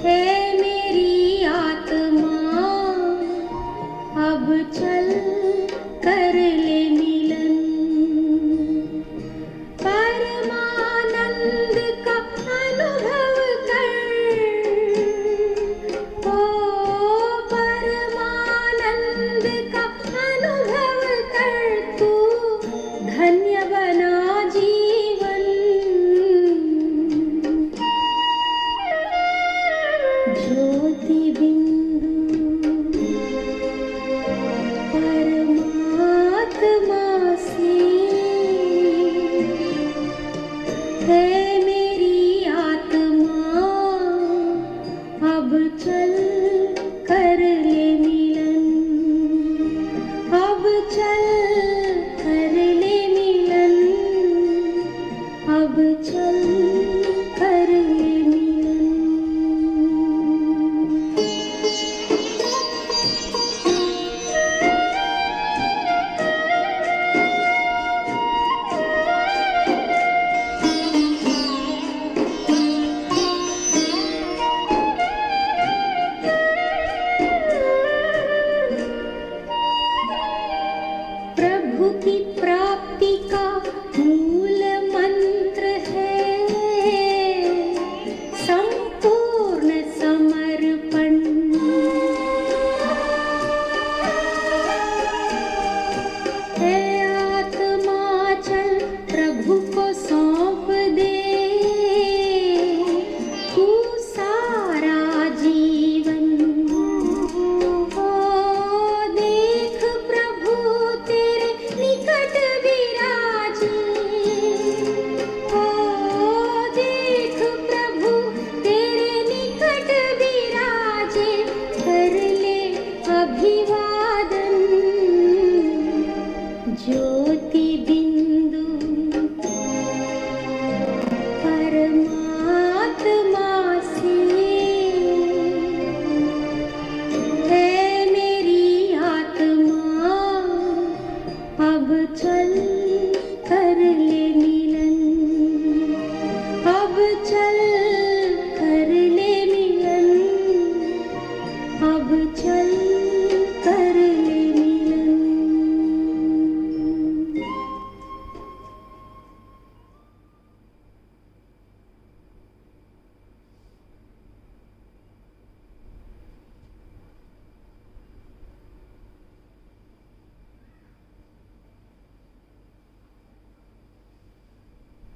हे मेरी आत्मा अब चल कर ले मिलन, परमानंद का अनुभव कर, ओ परमानंद का अनुभव कर, तू धन्य बना जीवन। ज्योति बिंदु परमात्मा से, है मेरी आत्मा अब चल कर ले मिलन, अब चल कर ले मिलन, अब चल कर ले मिलन। प्रभु की प्राप्ति का मूल मंत्र है संपूर्ण समर्पण। हे आत्मा चल प्रभु को सौंप दे तू सारा जीवन। ओ देख प्रभु तेरे निकट विराजे, ओ देख प्रभु तेरे निकट विराजे, कर ले अभिवादन। ज्योति बिंदु परमात्मा से, है मेरी आत्मा अब चल कर ले मिलन, अब चल कर ले मिलन, अब चल कर ले मिलन।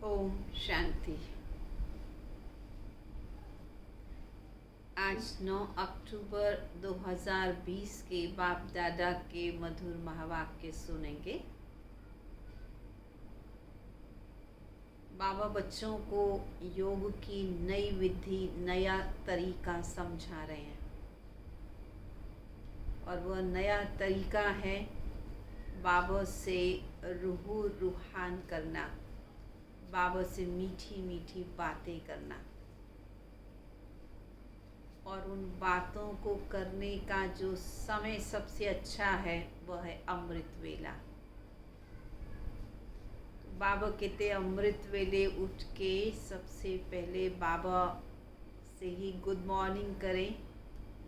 ओम शांति। आज 9 अक्टूबर 2020 के बाप दादा के मधुर महावाक्य सुनेंगे। बाबा बच्चों को योग की नई विधि, नया तरीका समझा रहे हैं और वह नया तरीका है बाबा से रूह रूहान करना, बाबा से मीठी मीठी बातें करना और उन बातों को करने का जो समय सबसे अच्छा है वह है अमृत वेला। बाबा कहते अमृत वेले उठ के सबसे पहले बाबा से ही गुड मॉर्निंग करें,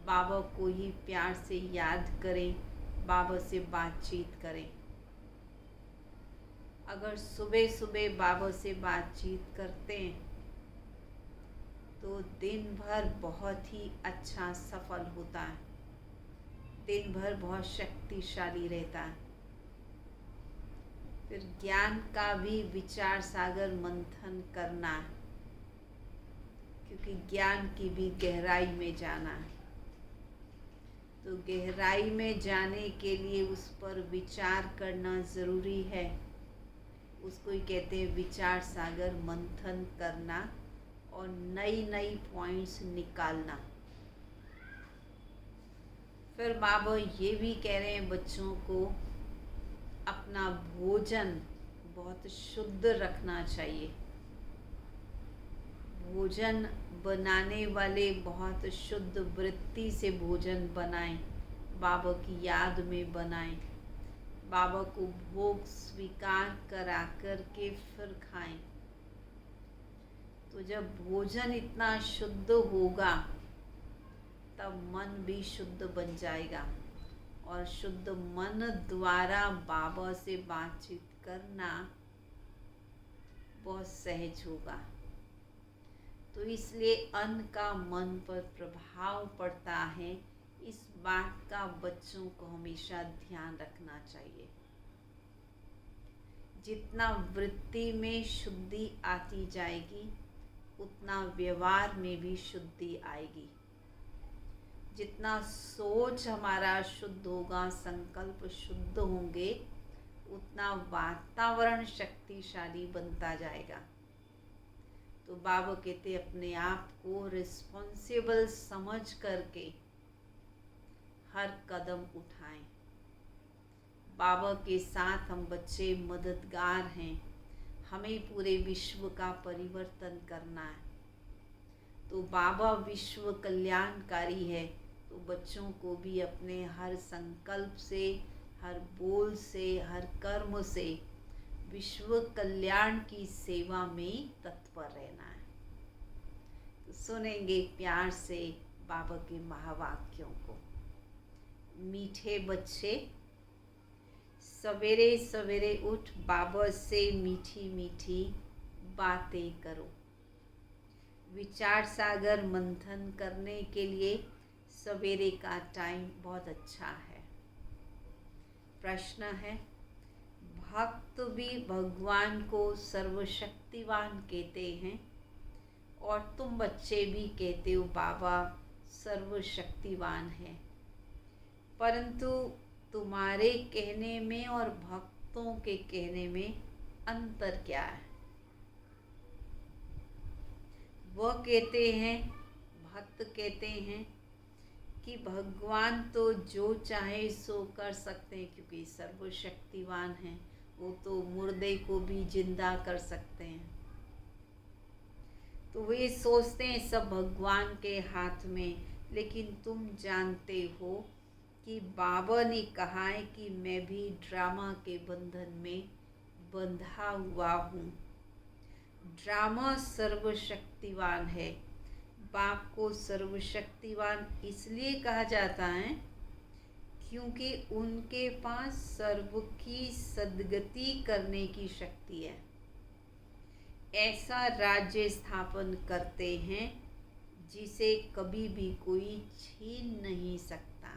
बाबा को ही प्यार से याद करें, बाबा से बातचीत करें। अगर सुबह सुबह बाबा से बातचीत करते हैं तो दिन भर बहुत ही अच्छा सफल होता है, दिन भर बहुत शक्तिशाली रहता है। फिर ज्ञान का भी विचार सागर मंथन करना है, क्योंकि ज्ञान की भी गहराई में जाना है। तो गहराई में जाने के लिए उस पर विचार करना ज़रूरी है। उसको ही कहते हैं विचार सागर मंथन करना और नई नई पॉइंट्स निकालना। फिर बाबा ये भी कह रहे हैं बच्चों को अपना भोजन बहुत शुद्ध रखना चाहिए। भोजन बनाने वाले बहुत शुद्ध वृत्ति से भोजन बनाएं, बाबा की याद में बनाएं, बाबा को भोग स्वीकार करा कर के फिर खाएं। तो जब भोजन इतना शुद्ध होगा तब मन भी शुद्ध बन जाएगा और शुद्ध मन द्वारा बाबा से बातचीत करना बहुत सहज होगा। तो इसलिए अन्न का मन पर प्रभाव पड़ता है, इस बात का बच्चों को हमेशा ध्यान रखना चाहिए। जितना वृत्ति में शुद्धि आती जाएगी उतना व्यवहार में भी शुद्धि आएगी। जितना सोच हमारा शुद्ध होगा, संकल्प शुद्ध होंगे, उतना वातावरण शक्तिशाली बनता जाएगा। तो बाबा कहते अपने आप को रिस्पॉन्सिबल समझ करके हर कदम उठाएं। बाबा के साथ हम बच्चे मददगार हैं, हमें पूरे विश्व का परिवर्तन करना है। तो बाबा विश्व कल्याणकारी है, तो बच्चों को भी अपने हर संकल्प से, हर बोल से, हर कर्म से विश्व कल्याण की सेवा में तत्पर रहना है। तो सुनेंगे प्यार से बाबा के महावाक्यों को। मीठे बच्चे, सवेरे सवेरे उठ बाबा से मीठी मीठी बातें करो। विचार सागर मंथन करने के लिए सवेरे का टाइम बहुत अच्छा है। प्रश्न है, भक्त भी भगवान को सर्वशक्तिवान कहते हैं और तुम बच्चे भी कहते हो बाबा सर्वशक्तिवान है, परंतु तुम्हारे कहने में और भक्तों के कहने में अंतर क्या है? वह कहते हैं, भक्त कहते हैं कि भगवान तो जो चाहे सो कर सकते हैं क्योंकि सर्वशक्तिवान हैं, वो तो मुर्दे को भी जिंदा कर सकते हैं। तो वे सोचते हैं सब भगवान के हाथ में, लेकिन तुम जानते हो कि बाबा ने कहा है कि मैं भी ड्रामा के बंधन में बंधा हुआ हूँ। ड्रामा सर्वशक्तिवान है। बाप को सर्वशक्तिवान इसलिए कहा जाता है क्योंकि उनके पास सर्व की सद्गति करने की शक्ति है। ऐसा राज्य स्थापन करते हैं जिसे कभी भी कोई छीन नहीं सकता।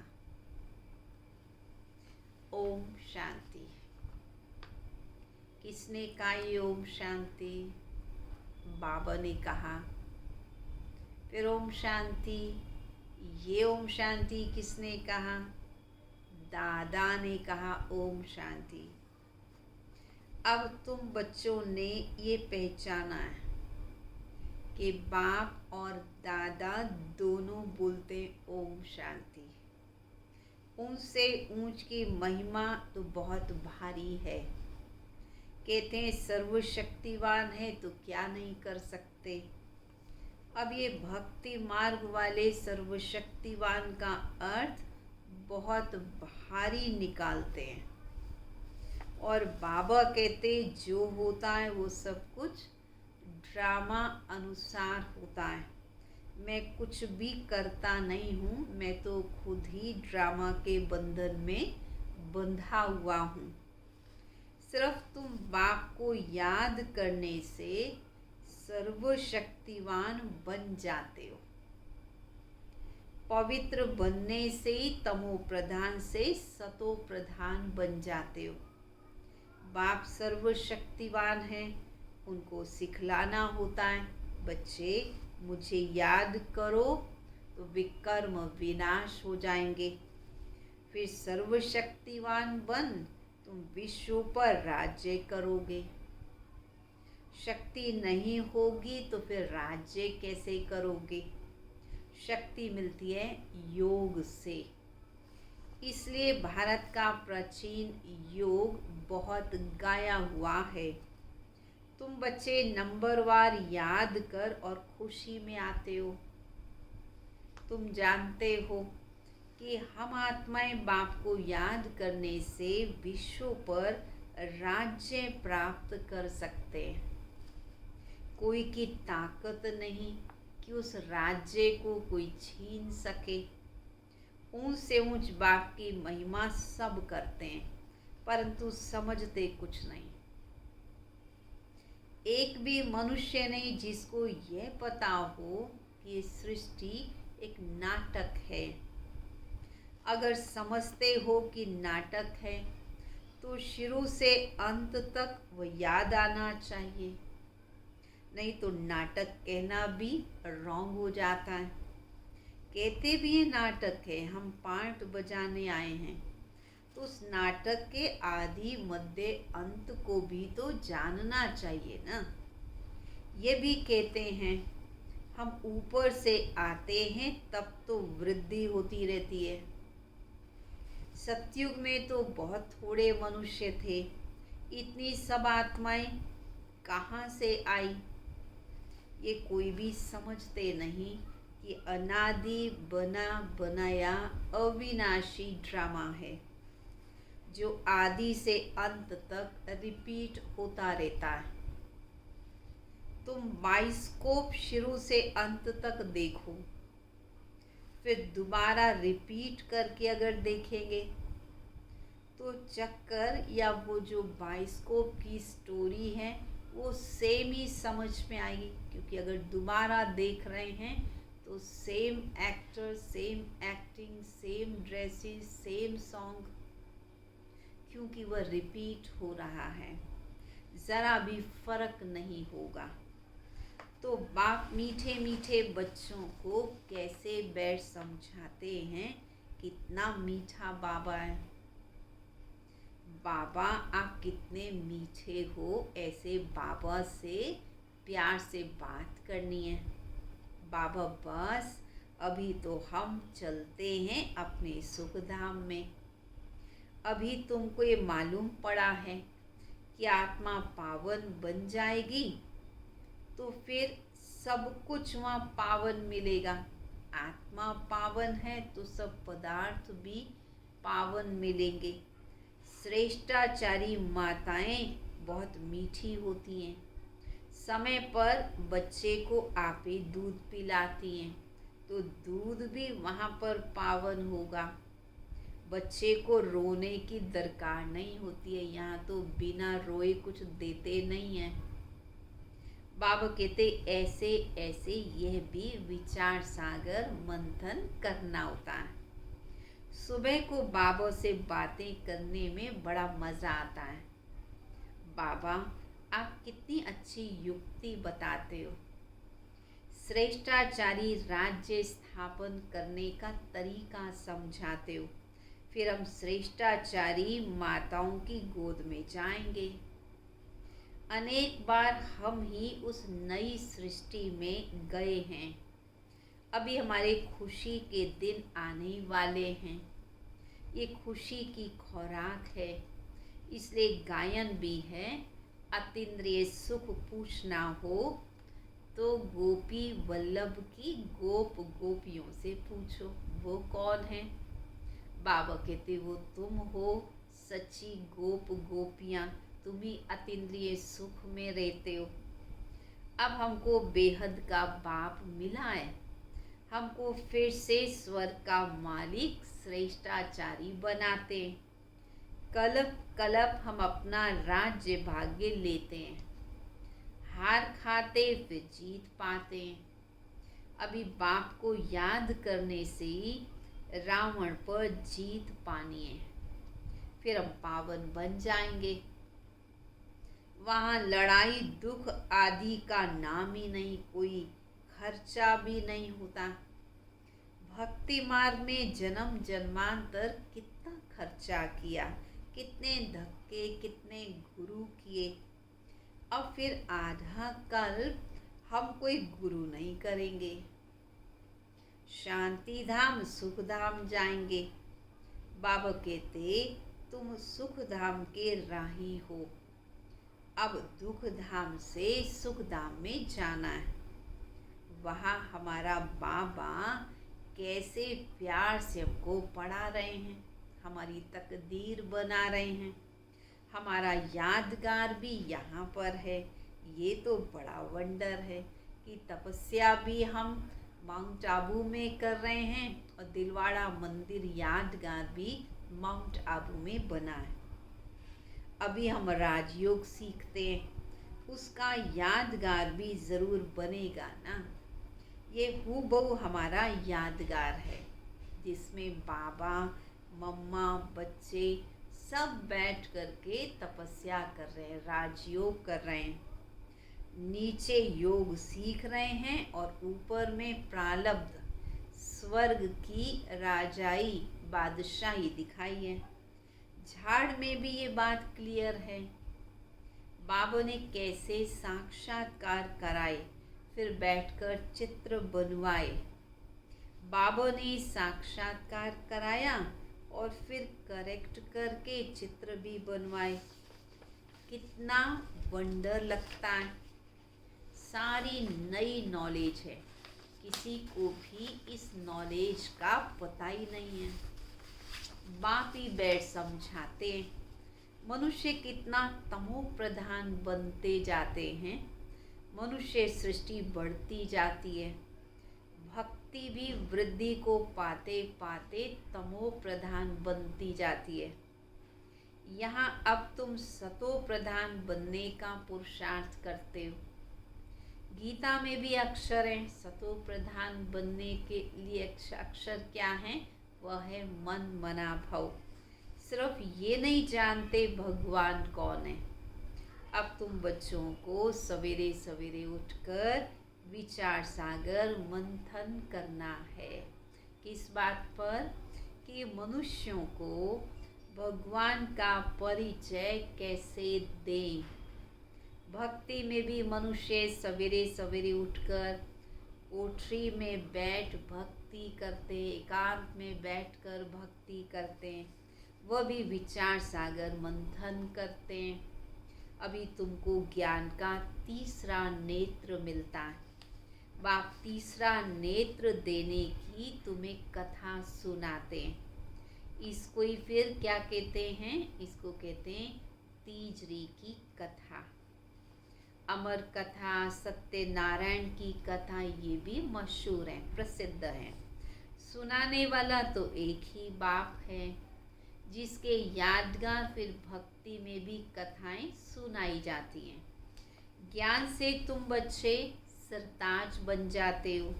ओम शांति। किसने कहा ये ओम शांति? बाबा ने कहा। फिर ओम शांति, ये ओम शांति किसने कहा? दादा ने कहा ओम शांति। अब तुम बच्चों ने ये पहचाना है कि बाप और दादा दोनों बोलते ओम शांति। उनसे ऊंच की महिमा तो बहुत भारी है। कहते हैं सर्वशक्तिवान है तो क्या नहीं कर सकते। अब ये भक्ति मार्ग वाले सर्वशक्तिवान का अर्थ बहुत भारी निकालते हैं और बाबा कहते जो होता है वो सब कुछ ड्रामा अनुसार होता है। मैं कुछ भी करता नहीं हूँ, मैं तो खुद ही ड्रामा के बंधन में बंधा हुआ हूँ। सिर्फ तुम बाप को याद करने से सर्वशक्तिवान बन जाते हो। पवित्र बनने से तमो प्रधान से सतो प्रधान बन जाते हो। बाप सर्वशक्तिवान है, उनको सिखलाना होता है, बच्चे मुझे याद करो तो विकर्म विनाश हो जाएंगे। फिर सर्वशक्तिवान बन तुम विश्व पर राज्य करोगे। शक्ति नहीं होगी तो फिर राज्य कैसे करोगे? शक्ति मिलती है योग से। इसलिए भारत का प्राचीन योग बहुत गाया हुआ है। तुम बच्चे नंबरवार याद कर और खुशी में आते हो। तुम जानते हो कि हम आत्माएं बाप को याद करने से विश्व पर राज्य प्राप्त कर सकते हैं। कोई की ताकत नहीं कि उस राज्य को कोई छीन सके। ऊंच से ऊंच बाप की महिमा सब करते हैं, परंतु समझते कुछ नहीं। एक भी मनुष्य नहीं जिसको यह पता हो कि ये सृष्टि एक नाटक है। अगर समझते हो कि नाटक है तो शुरू से अंत तक वो याद आना चाहिए, नहीं तो नाटक कहना भी रॉन्ग हो जाता है। कहते भी ये नाटक है, हम पार्ट बजाने आए हैं, तो उस नाटक के आदि मध्य अंत को भी तो जानना चाहिए ना। ये भी कहते हैं हम ऊपर से आते हैं तब तो वृद्धि होती रहती है। सतयुग में तो बहुत थोड़े मनुष्य थे, इतनी सब आत्माएं कहाँ से आई? ये कोई भी समझते नहीं कि अनादि बना बनाया अविनाशी ड्रामा है, जो आदि से अंत तक रिपीट होता रहता है। तुम बाइस्कोप शुरू से अंत तक देखो, फिर दोबारा रिपीट करके अगर देखेंगे तो चक्कर या वो जो बाइस्कोप की स्टोरी है वो सेम ही समझ में आएगी, क्योंकि अगर दोबारा देख रहे हैं तो same actor, same acting, same dresses, same song, क्योंकि वह रिपीट हो रहा है, ज़रा भी फर्क नहीं होगा। तो बाप मीठे मीठे बच्चों को कैसे बैठ समझाते हैं, कितना मीठा बाबा है। बाबा आप कितने मीठे हो, ऐसे बाबा से प्यार से बात करनी है। बाबा बस अभी तो हम चलते हैं अपने सुख धाम में। अभी तुमको ये मालूम पड़ा है कि आत्मा पावन बन जाएगी तो फिर सब कुछ वहाँ पावन मिलेगा। आत्मा पावन है तो सब पदार्थ भी पावन मिलेंगे। श्रेष्ठाचारी माताएं बहुत मीठी होती हैं, समय पर बच्चे को आप ही दूध पिलाती हैं तो दूध भी वहाँ पर पावन होगा। बच्चे को रोने की दरकार नहीं होती है, यहाँ तो बिना रोए कुछ देते नहीं हैं। बाबा कहते ऐसे ऐसे यह भी विचार सागर मंथन करना होता है। सुबह को बाबा से बातें करने में बड़ा मज़ा आता है। बाबा आप कितनी अच्छी युक्ति बताते हो, श्रेष्ठाचारी राज्य स्थापन करने का तरीका समझाते हो, फिर हम श्रेष्ठाचारी माताओं की गोद में जाएंगे। अनेक बार हम ही उस नई सृष्टि में गए हैं। अभी हमारे खुशी के दिन आने वाले हैं। ये खुशी की खुराक है, इसलिए गायन भी है। अतीन्द्रिय सुख पूछना हो तो गोपी वल्लभ की गोप गोपियों से पूछो, वो कौन है? बाबा कहते वो तुम हो, सच्ची गोप गोपियाँ, तुम ही अतीन्द्रिय सुख में रहते हो। अब हमको बेहद का बाप मिला है, हमको फिर से स्वर्ग का मालिक श्रेष्ठाचारी बनाते हैं। कल्प कल्प हम अपना राज्य भाग्य लेते हैं, हार खाते फिर जीत पाते हैं। अभी बाप को याद करने से ही रावण पर जीत पानी है, फिर हम पावन बन जाएंगे। वहाँ लड़ाई दुख आदि का नाम ही नहीं, कोई खर्चा भी नहीं होता। भक्ति मार्ग में जन्म जन्मांतर कितना खर्चा किया, कितने धक्के, कितने गुरु किए। अब फिर आधा कल्प हम कोई गुरु नहीं करेंगे, शांति धाम सुख धाम जाएंगे। बाबा कहते तुम सुख धाम के राही हो, अब दुख धाम से सुख धाम में जाना है। वहाँ हमारा बाबा कैसे प्यार से हमको पढ़ा रहे हैं, हमारी तकदीर बना रहे हैं। हमारा यादगार भी यहाँ पर है। ये तो बड़ा वंडर है कि तपस्या भी हम माउंट आबू में कर रहे हैं और दिलवाड़ा मंदिर यादगार भी माउंट आबू में बना है। अभी हम राजयोग सीखते हैं, उसका यादगार भी ज़रूर बनेगा ना। ये हूबहू हमारा यादगार है, जिसमें बाबा मम्मा बच्चे सब बैठ करके तपस्या कर रहे हैं, राजयोग कर रहे हैं। नीचे योग सीख रहे हैं और ऊपर में प्रारब्ध स्वर्ग की राजाई बादशाही दिखाई है। झाड़ में भी ये बात क्लियर है। बाबा ने कैसे साक्षात्कार कराए, फिर बैठकर चित्र बनवाए। बाबा ने साक्षात्कार कराया और फिर करेक्ट करके चित्र भी बनवाए। कितना वंडर लगता है। सारी नई नॉलेज है, किसी को भी इस नॉलेज का पता ही नहीं है। बाप ही बैठ समझाते हैं। मनुष्य कितना तमो प्रधान बनते जाते हैं, मनुष्य सृष्टि बढ़ती जाती है। भक्ति भी वृद्धि को पाते पाते तमो प्रधान बनती जाती है। यहाँ अब तुम सतो प्रधान बनने का पुरुषार्थ करते हो। गीता में भी अक्षर हैं, सतो प्रधान बनने के लिए अक्षर क्या है? वह है मन मना भव। सिर्फ ये नहीं जानते भगवान कौन है। अब तुम बच्चों को सवेरे सवेरे उठकर विचार सागर मंथन करना है। किस बात पर? कि मनुष्यों को भगवान का परिचय कैसे दें। भक्ति में भी मनुष्य सवेरे सवेरे उठकर कोठरी में बैठ भक्ति करते, एकांत में बैठकर भक्ति करते हैं। वह भी विचार सागर मंथन करते हैं। अभी तुमको ज्ञान का तीसरा नेत्र मिलता है। बाप तीसरा नेत्र देने की तुम्हें कथा सुनाते हैं। इसको ही फिर क्या कहते हैं? इसको कहते हैं तीजरी की कथा। अमर कथा, सत्यनारायण की कथा, ये भी मशहूर है, प्रसिद्ध है। सुनाने वाला तो एक ही बाप है, जिसके यादगार फिर भक्ति में भी कथाएं सुनाई जाती हैं। ज्ञान से तुम बच्चे सरताज बन जाते हो,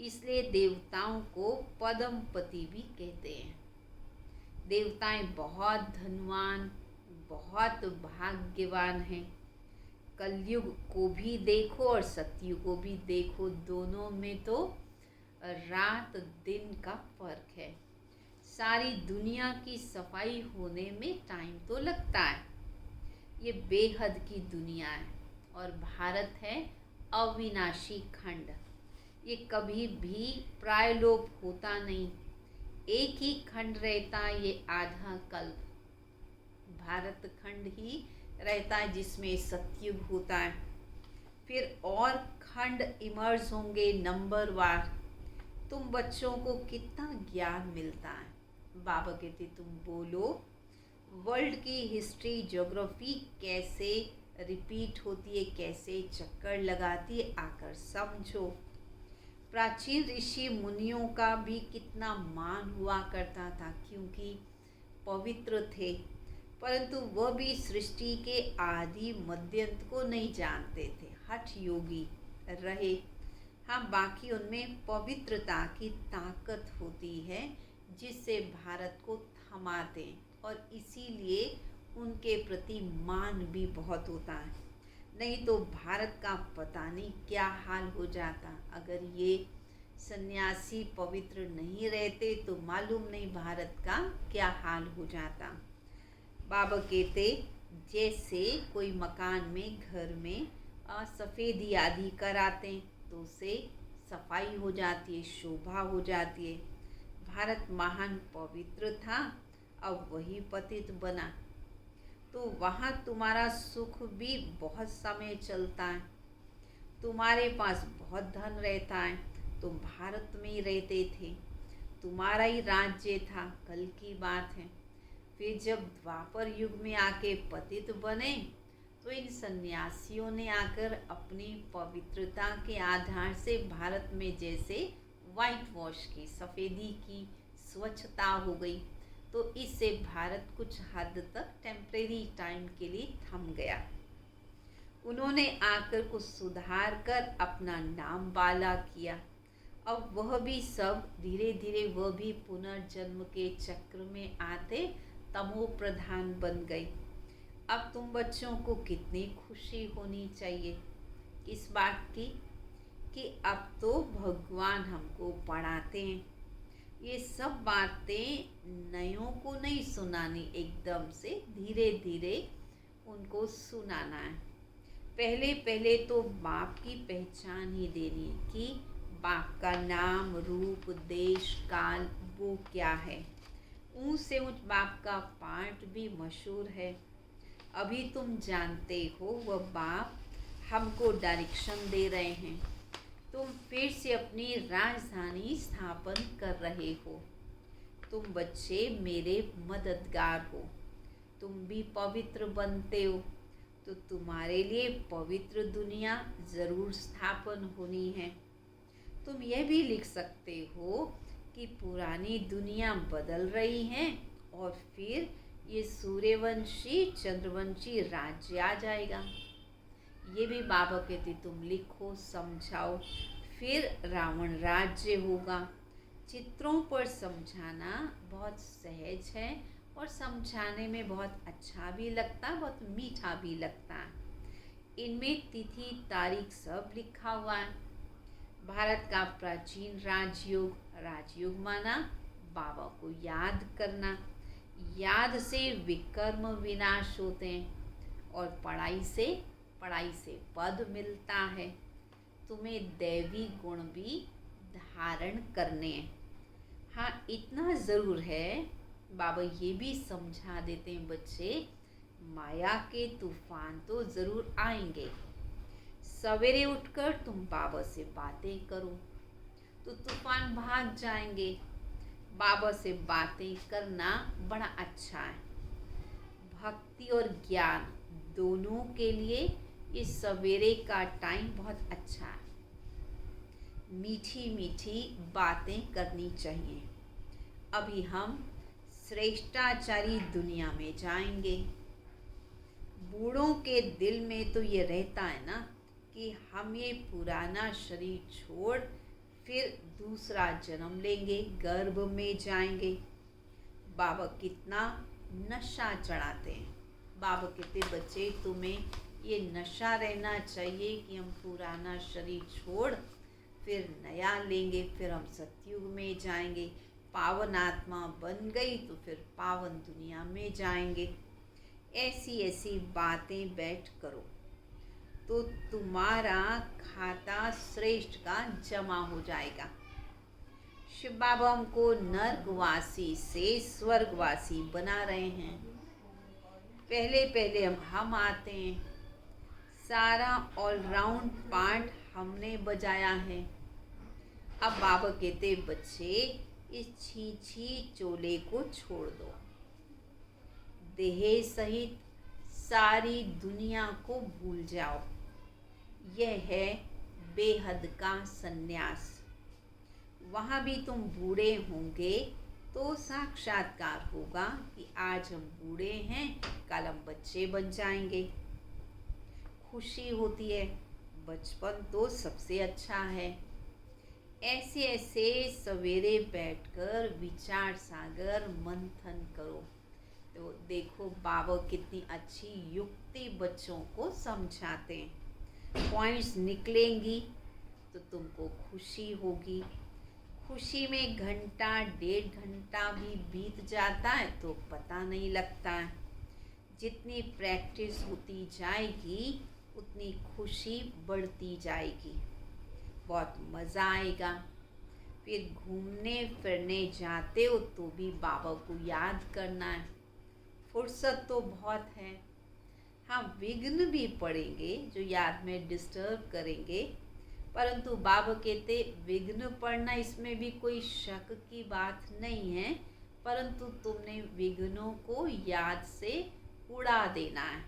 इसलिए देवताओं को पद्मपति भी कहते हैं। देवताएं बहुत धनवान, बहुत भाग्यवान हैं। कलयुग को भी देखो और सतयुग को भी देखो, दोनों में तो रात दिन का फर्क है। सारी दुनिया की सफाई होने में टाइम तो लगता है। ये बेहद की दुनिया है और भारत है अविनाशी खंड। ये कभी भी प्रायलोप होता नहीं, एक ही खंड रहता है, ये आधा कल्प। भारत खंड ही रहता है जिसमें सतयुग होता है। फिर और खंड इमर्ज होंगे नंबरवार। तुम बच्चों को कितना ज्ञान मिलता है। बाबा कहते तुम बोलो, वर्ल्ड की हिस्ट्री ज्योग्राफी कैसे रिपीट होती है, कैसे चक्कर लगाती है, आकर समझो। प्राचीन ऋषि मुनियों का भी कितना मान हुआ करता था, क्योंकि पवित्र थे, परंतु वह भी सृष्टि के आदि मध्यंत को नहीं जानते थे, हठ योगी रहे। हाँ, बाकी उनमें पवित्रता की ताकत होती है, जिससे भारत को थमाते, और इसीलिए उनके प्रति मान भी बहुत होता है। नहीं तो भारत का पता नहीं क्या हाल हो जाता। अगर ये सन्यासी पवित्र नहीं रहते तो मालूम नहीं भारत का क्या हाल हो जाता। बाबा कहते जैसे कोई मकान में, घर में सफ़ेदी आदि कराते तो उसे सफाई हो जाती है, शोभा हो जाती है। भारत महान पवित्र था, अब वही पतित बना, तो वहाँ तुम्हारा सुख भी बहुत समय चलता है। तुम्हारे पास बहुत धन रहता है, तुम भारत में ही रहते थे, तुम्हारा ही राज्य था। कल की बात है। फिर जब द्वापर युग में आके पतित बने तो इन सन्यासियों ने आकर अपनी पवित्रता के आधार से भारत में जैसे वाइट वॉश की, सफ़ेदी की, स्वच्छता हो गई, तो इससे भारत कुछ हद तक टेम्परेरी टाइम के लिए थम गया। उन्होंने आकर कुछ सुधार कर अपना नाम बाला किया। अब वह भी सब धीरे धीरे वह भी पुनर्जन्म के चक्र में आते तमो प्रधान बन गई। अब तुम बच्चों को कितनी खुशी होनी चाहिए इस बात की कि अब तो भगवान हमको पढ़ाते हैं। ये सब बातें नयों को नहीं सुनानी, एकदम से धीरे धीरे उनको सुनाना है। पहले पहले तो बाप की पहचान ही देनी है कि बाप का नाम, रूप, देश, काल वो क्या है। ऊंच से ऊंच बाप का पाठ भी मशहूर है। अभी तुम जानते हो वह बाप हमको डायरेक्शन दे रहे हैं। तुम फिर से अपनी राजधानी स्थापन कर रहे हो। तुम बच्चे मेरे मददगार हो। तुम भी पवित्र बनते हो तो तुम्हारे लिए पवित्र दुनिया ज़रूर स्थापन होनी है। तुम यह भी लिख सकते हो कि पुरानी दुनिया बदल रही है और फिर ये सूर्यवंशी चंद्रवंशी राज्य आ जाएगा। ये भी बाबा कहते तुम लिखो, समझाओ, फिर रावण राज्य होगा। चित्रों पर समझाना बहुत सहज है और समझाने में बहुत अच्छा भी लगता, बहुत मीठा भी लगता। इनमें तिथि तारीख सब लिखा हुआ है। भारत का प्राचीन राजयोग, राजयोग माना बाबा को याद करना। याद से विकर्म विनाश होते हैं और पढ़ाई से पद मिलता है। तुम्हें दैवी गुण भी धारण करने हैं। हाँ, इतना ज़रूर है, बाबा ये भी समझा देते हैं बच्चे, माया के तूफान तो ज़रूर आएंगे। सवेरे उठकर तुम बाबा से बातें करो तो तूफान भाग जाएंगे। बाबा से बातें करना बड़ा अच्छा है। भक्ति और ज्ञान दोनों के लिए ये सवेरे का टाइम बहुत अच्छा है। मीठी मीठी बातें करनी चाहिए। अभी हम श्रेष्ठाचारी दुनिया में जाएंगे। बूढ़ों के दिल में तो ये रहता है ना कि हम ये पुराना शरीर छोड़ फिर दूसरा जन्म लेंगे, गर्भ में जाएंगे। बाबा कितना नशा चढ़ाते हैं। बाबा कहते बच्चे तुम्हें ये नशा रहना चाहिए कि हम पुराना शरीर छोड़ फिर नया लेंगे, फिर हम सतयुग में जाएंगे। पावन आत्मा बन गई तो फिर पावन दुनिया में जाएंगे। ऐसी ऐसी बातें बैठ करो तो तुम्हारा खाता श्रेष्ठ का जमा हो जाएगा। शिव बाबा हमको नर्कवासी से स्वर्गवासी बना रहे हैं। पहले पहले हम आते हैं, सारा ऑलराउंड पार्ट हमने बजाया है। अब बाबा कहते बच्चे इस छीछी चोले को छोड़ दो, देह सहित सारी दुनिया को भूल जाओ। यह है बेहद का सन्यास। वहाँ भी तुम बूढ़े होंगे तो साक्षात्कार होगा कि आज हम बूढ़े हैं, कल हम बच्चे बन जाएंगे। खुशी होती है, बचपन तो सबसे अच्छा है। ऐसे ऐसे सवेरे बैठकर विचार सागर मंथन करो तो देखो बाबा कितनी अच्छी युक्ति बच्चों को समझाते हैं। पॉइंट्स निकलेंगी तो तुमको खुशी होगी। खुशी में घंटा 1.5 घंटा भी बीत जाता है तो पता नहीं लगता है। जितनी प्रैक्टिस होती जाएगी उतनी खुशी बढ़ती जाएगी, बहुत मज़ा आएगा। फिर घूमने फिरने जाते हो तो भी बाबा को याद करना है। फुर्सत तो बहुत है। हाँ, विघ्न भी पड़ेंगे जो याद में डिस्टर्ब करेंगे, परंतु बाबा कहते विघ्न पड़ना इसमें भी कोई शक की बात नहीं है, परंतु तुमने विघ्नों को याद से उड़ा देना है।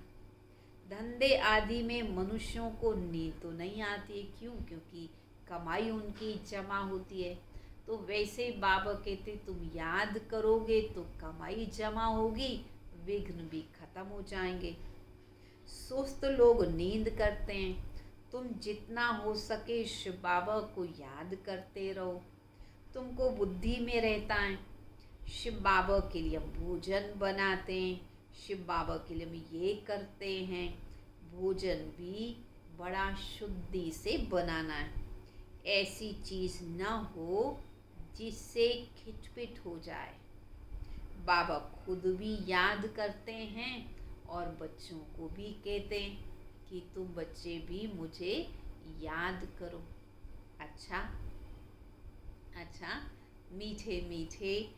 धंधे आदि में मनुष्यों को नींद तो नहीं आती है। क्यों? क्योंकि कमाई उनकी जमा होती है। तो वैसे बाबा कहते तुम याद करोगे तो कमाई जमा होगी, विघ्न भी खत्म हो जाएंगे। सुस्त लोग नींद करते हैं। तुम जितना हो सके शिव बाबा को याद करते रहो। तुमको बुद्धि में रहता है। शिव बाबा के लिए हम भोजन बनाते हैं, शिव बाबा के लिए हम ये करते हैं। भोजन भी बड़ा शुद्धि से बनाना है। ऐसी चीज़ न हो जिससे खिटपिट हो जाए। बाबा खुद भी याद करते हैं और बच्चों को भी कहते हैं कि तुम बच्चे भी मुझे याद करो। अच्छा, मीठे मीठे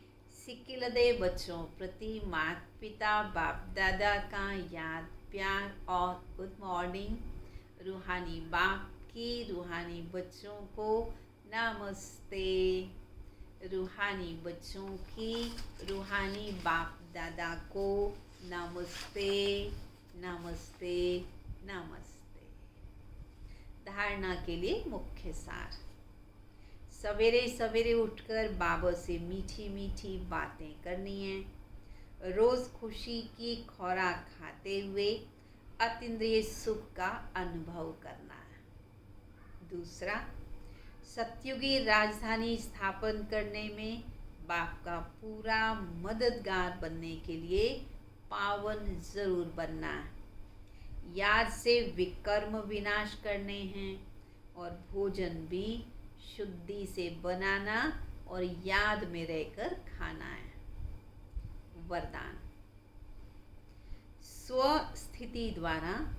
सिकिलदे बच्चों प्रति माता पिता बाप दादा का याद प्यार और गुड मॉर्निंग। रूहानी बाप की रूहानी बच्चों को नमस्ते। रूहानी बच्चों की रूहानी बाप दादा को नमस्ते नमस्ते नमस्ते। धारणा के लिए मुख्य सार। सवेरे सवेरे उठकर बाबा से मीठी मीठी बातें करनी है। रोज़ खुशी की खुराक खाते हुए अतीन्द्रिय सुख का अनुभव करना है। दूसरा, सतयुगी राजधानी स्थापन करने में बाप का पूरा मददगार बनने के लिए पावन जरूर बनना है। याद से विकर्म विनाश करने हैं और भोजन भी शुद्धि से बनाना और याद में रहकर खाना है। वरदान। स्वस्थिति द्वारा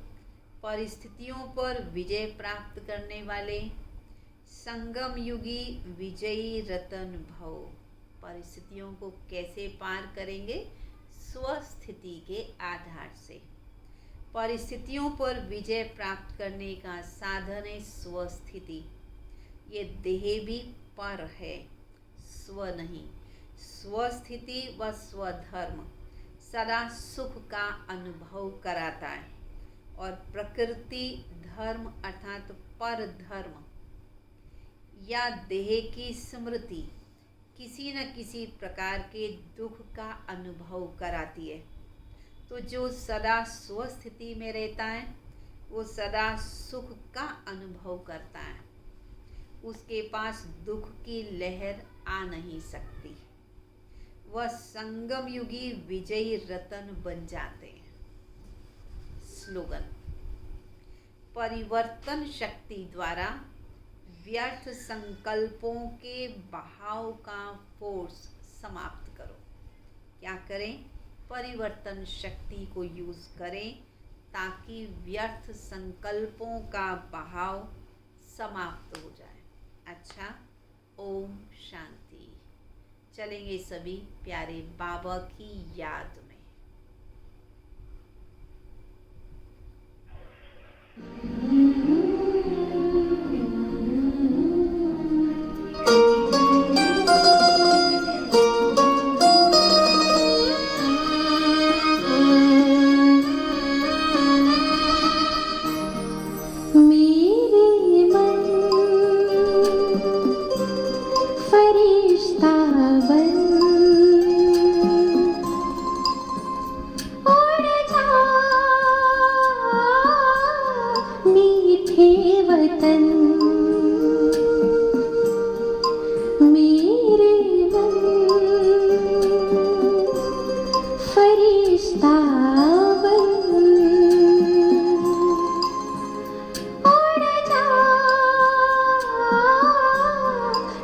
परिस्थितियों पर विजय प्राप्त करने वाले संगम युगी विजयी रतन भव। परिस्थितियों को कैसे पार करेंगे? स्वस्थिति के आधार से। परिस्थितियों पर विजय प्राप्त करने का साधन है स्वस्थिति। ये देह भी पर है, स्व नहीं। स्वस्थिति व स्वधर्म सदा सुख का अनुभव कराता है और प्रकृति धर्म अर्थात पर धर्म या देह की स्मृति किसी न किसी प्रकार के दुख का अनुभव कराती है। तो जो सदा स्वस्थिति में रहता है वो सदा सुख का अनुभव करता है। उसके पास दुख की लहर आ नहीं सकती। वह संगम युगी विजयी रतन बन जाते हैं। स्लोगन। परिवर्तन शक्ति द्वारा व्यर्थ संकल्पों के बहाव का फोर्स समाप्त करो। क्या करें? परिवर्तन शक्ति को यूज करें ताकि व्यर्थ संकल्पों का बहाव समाप्त हो जाए। अच्छा, ओम शांति। चलेंगे सभी प्यारे बाबा की याद में।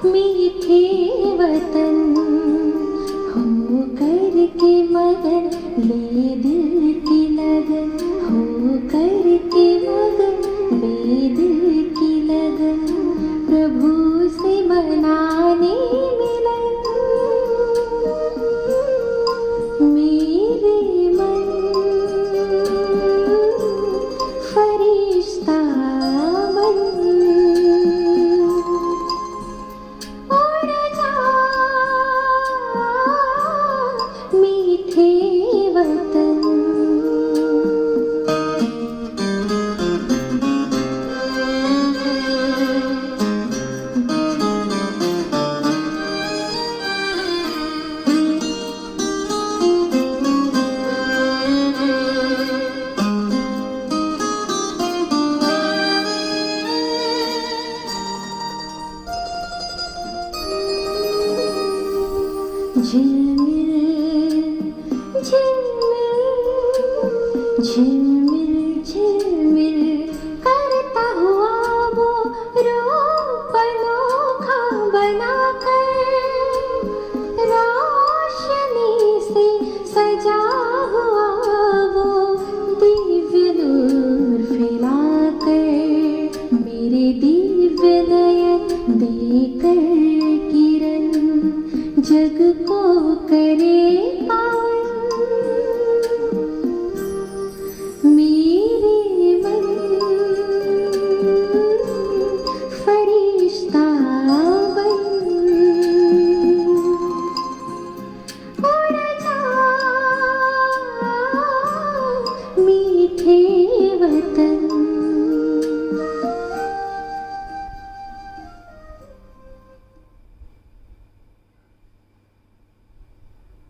मीठे झिलमिल झिलमिल झिलमिल झिलमिल करता हुआ वो रूप अनोखा बनाकर रोशनी से सजा हुआ वो दिव्य नूर फैलाकर मेरे दिव्य नयन देकर किरण जग को करे